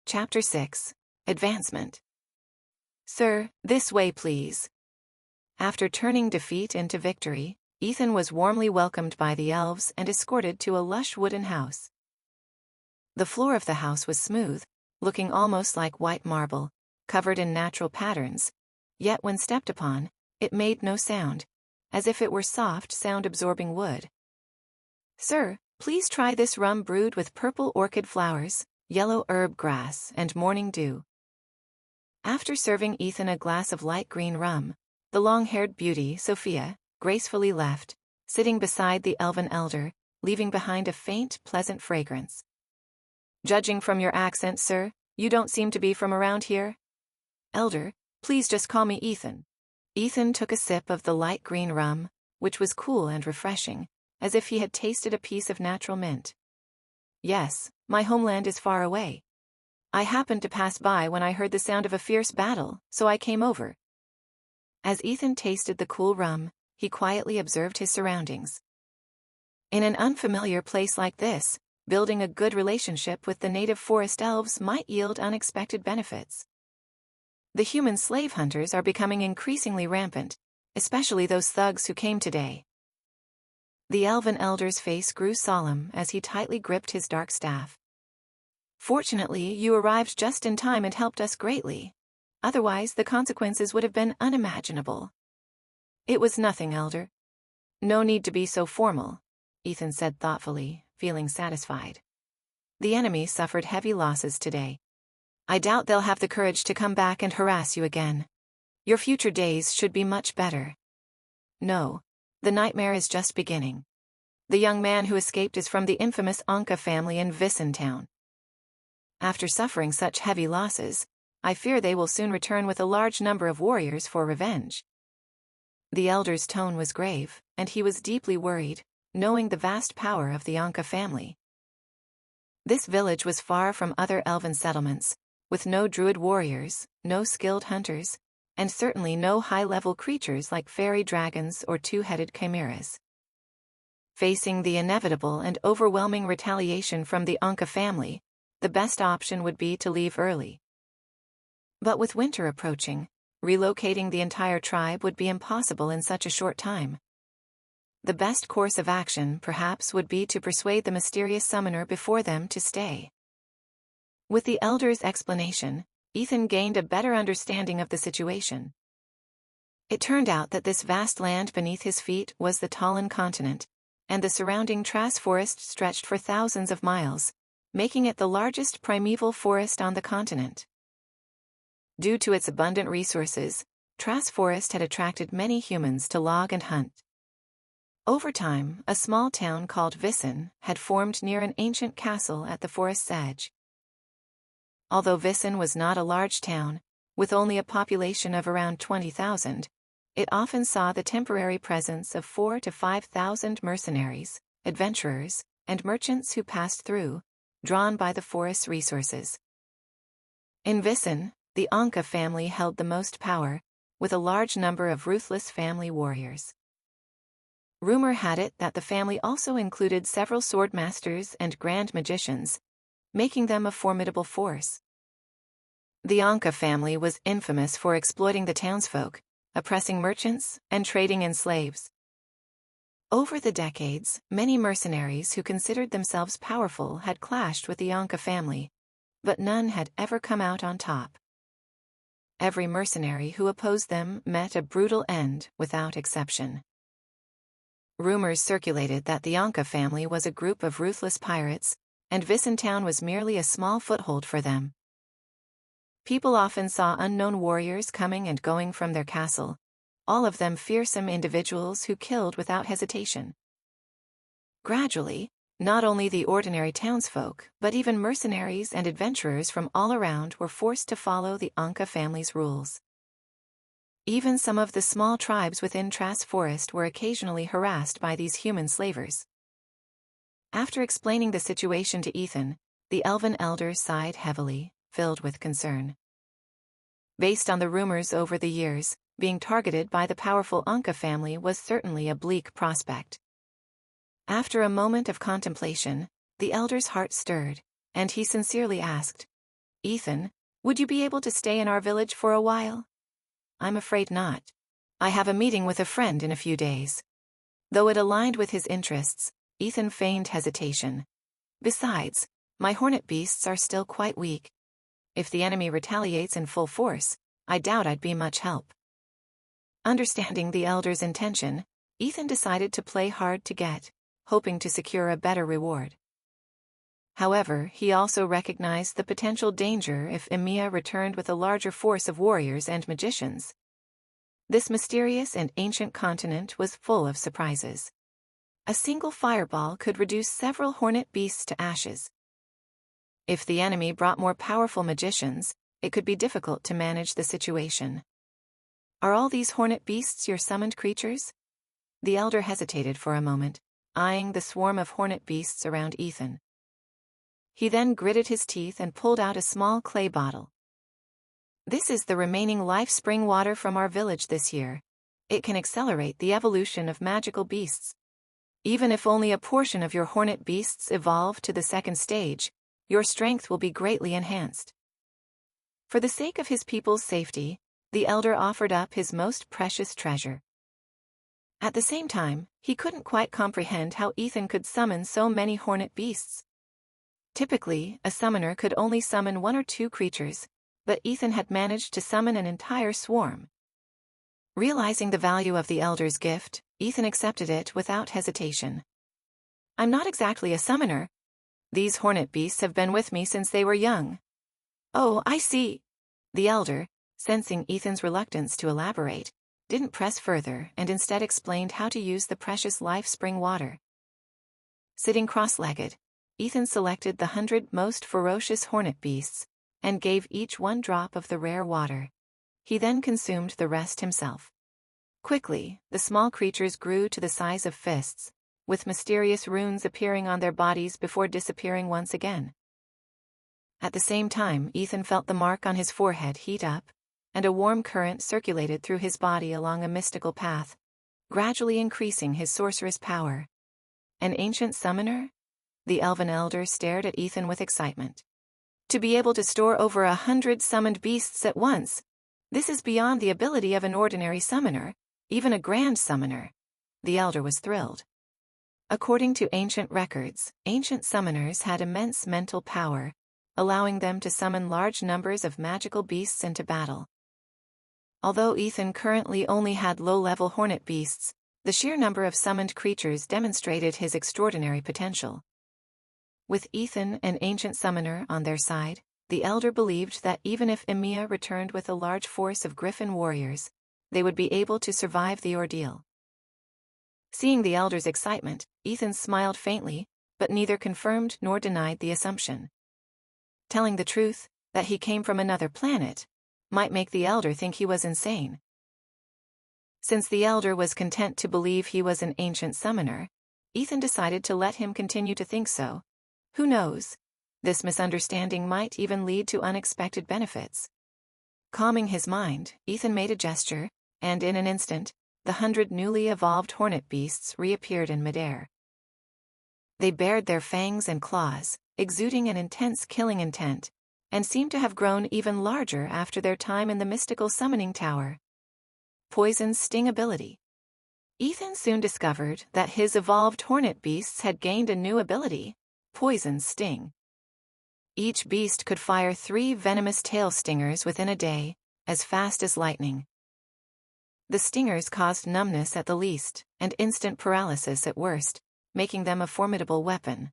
Chapter 6. Advancement. Sir, this way please. After turning defeat into victory, Ethan was warmly welcomed by the elves and escorted to a lush wooden house. The floor of the house was smooth, looking almost like white marble, covered in natural patterns, yet when stepped upon, it made no sound, as if it were soft sound-absorbing wood. Sir, please try this rum brewed with purple orchid flowers, yellow herb grass, and morning dew. After serving Ethan a glass of light green rum, the long-haired beauty, Sophia, gracefully left, sitting beside the elven elder, leaving behind a faint, pleasant fragrance. Judging from your accent, sir, you don't seem to be from around here. Elder, please just call me Ethan. Ethan took a sip of the light green rum, which was cool and refreshing, as if he had tasted a piece of natural mint. Yes, my homeland is far away. I happened to pass by when I heard the sound of a fierce battle, so I came over. As Ethan tasted the cool rum, he quietly observed his surroundings. In an unfamiliar place like this, building a good relationship with the native forest elves might yield unexpected benefits. The human slave hunters are becoming increasingly rampant, especially those thugs who came today. The elven elder's face grew solemn as he tightly gripped his dark staff. Fortunately, you arrived just in time and helped us greatly. Otherwise, the consequences would have been unimaginable. It was nothing, Elder. No need to be so formal, Ethan said thoughtfully, feeling satisfied. The enemy suffered heavy losses today. I doubt they'll have the courage to come back and harass you again. Your future days should be much better. No, the nightmare is just beginning. The young man who escaped is from the infamous Anka family in Vissen town. After suffering such heavy losses, I fear they will soon return with a large number of warriors for revenge. The elder's tone was grave, and he was deeply worried, knowing the vast power of the Anka family. This village was far from other elven settlements, with no druid warriors, no skilled hunters, and certainly no high-level creatures like fairy dragons or two-headed chimeras. Facing the inevitable and overwhelming retaliation from the Anka family, the best option would be to leave early. But with winter approaching, relocating the entire tribe would be impossible in such a short time. The best course of action, perhaps, would be to persuade the mysterious summoner before them to stay. With the elder's explanation, Ethan gained a better understanding of the situation. It turned out that this vast land beneath his feet was the Talon continent, and the surrounding Trass forest stretched for thousands of miles, making it the largest primeval forest on the continent. Due to its abundant resources, Trass forest had attracted many humans to log and hunt. Over time, a small town called Vissen had formed near an ancient castle at the forest's edge. Although Vissen was not a large town, with only a population of around 20,000, it often saw the temporary presence of 4,000 to 5,000 mercenaries, adventurers, and merchants who passed through, drawn by the forest's resources. In Vissen, the Anka family held the most power, with a large number of ruthless family warriors. Rumor had it that the family also included several sword masters and grand magicians, making them a formidable force. The Anka family was infamous for exploiting the townsfolk, oppressing merchants, and trading in slaves. Over the decades, many mercenaries who considered themselves powerful had clashed with the Anka family, but none had ever come out on top. Every mercenary who opposed them met a brutal end without exception. Rumors circulated that the Anka family was a group of ruthless pirates, and Vissen town was merely a small foothold for them. People often saw unknown warriors coming and going from their castle, all of them fearsome individuals who killed without hesitation. Gradually, not only the ordinary townsfolk, but even mercenaries and adventurers from all around were forced to follow the Anka family's rules. Even some of the small tribes within Trass Forest were occasionally harassed by these human slavers. After explaining the situation to Ethan, the elven elder sighed heavily, filled with concern. Based on the rumors over the years, being targeted by the powerful Anka family was certainly a bleak prospect. After a moment of contemplation, the elder's heart stirred, and he sincerely asked, Ethan, would you be able to stay in our village for a while? I'm afraid not. I have a meeting with a friend in a few days. Though it aligned with his interests, Ethan feigned hesitation. Besides, my hornet beasts are still quite weak. If the enemy retaliates in full force, I doubt I'd be much help. Understanding the elder's intention, Ethan decided to play hard to get, hoping to secure a better reward. However, he also recognized the potential danger if Emiya returned with a larger force of warriors and magicians. This mysterious and ancient continent was full of surprises. A single fireball could reduce several hornet beasts to ashes. If the enemy brought more powerful magicians, it could be difficult to manage the situation. Are all these hornet beasts your summoned creatures? The elder hesitated for a moment, eyeing the swarm of hornet beasts around Ethan. He then gritted his teeth and pulled out a small clay bottle. This is the remaining life spring water from our village this year. It can accelerate the evolution of magical beasts. Even if only a portion of your hornet beasts evolve to the second stage, your strength will be greatly enhanced. For the sake of his people's safety, the elder offered up his most precious treasure. At the same time, he couldn't quite comprehend how Ethan could summon so many hornet beasts. Typically, a summoner could only summon 1 or 2 creatures, but Ethan had managed to summon an entire swarm. Realizing the value of the elder's gift, Ethan accepted it without hesitation. I'm not exactly a summoner. These hornet beasts have been with me since they were young. Oh, I see. The elder, sensing Ethan's reluctance to elaborate, didn't press further and instead explained how to use the precious life spring water. Sitting cross-legged, Ethan selected the 100 most ferocious hornet beasts and gave each 1 drop of the rare water. He then consumed the rest himself. Quickly, the small creatures grew to the size of fists, with mysterious runes appearing on their bodies before disappearing once again. At the same time, Ethan felt the mark on his forehead heat up, and a warm current circulated through his body along a mystical path, gradually increasing his sorcerous power. An ancient summoner? The elven elder stared at Ethan with excitement. To be able to store over 100 summoned beasts at once, this is beyond the ability of an ordinary summoner, even a grand summoner. The elder was thrilled. According to ancient records, ancient summoners had immense mental power, allowing them to summon large numbers of magical beasts into battle. Although Ethan currently only had low-level hornet beasts, the sheer number of summoned creatures demonstrated his extraordinary potential. With Ethan, an ancient summoner, on their side, the elder believed that even if Emiya returned with a large force of griffin warriors, they would be able to survive the ordeal. Seeing the elder's excitement, Ethan smiled faintly, but neither confirmed nor denied the assumption. Telling the truth, that he came from another planet, might make the elder think he was insane. Since the elder was content to believe he was an ancient summoner, Ethan decided to let him continue to think so. Who knows? This misunderstanding might even lead to unexpected benefits. Calming his mind, Ethan made a gesture, and in an instant, the 100 newly evolved hornet beasts reappeared in midair. They bared their fangs and claws, exuding an intense killing intent, and seemed to have grown even larger after their time in the mystical summoning tower. Poison's sting ability. Ethan soon discovered that his evolved hornet beasts had gained a new ability, Poison's sting. Each beast could fire 3 venomous tail stingers within a day, as fast as lightning. The stingers caused numbness at the least, and instant paralysis at worst, making them a formidable weapon.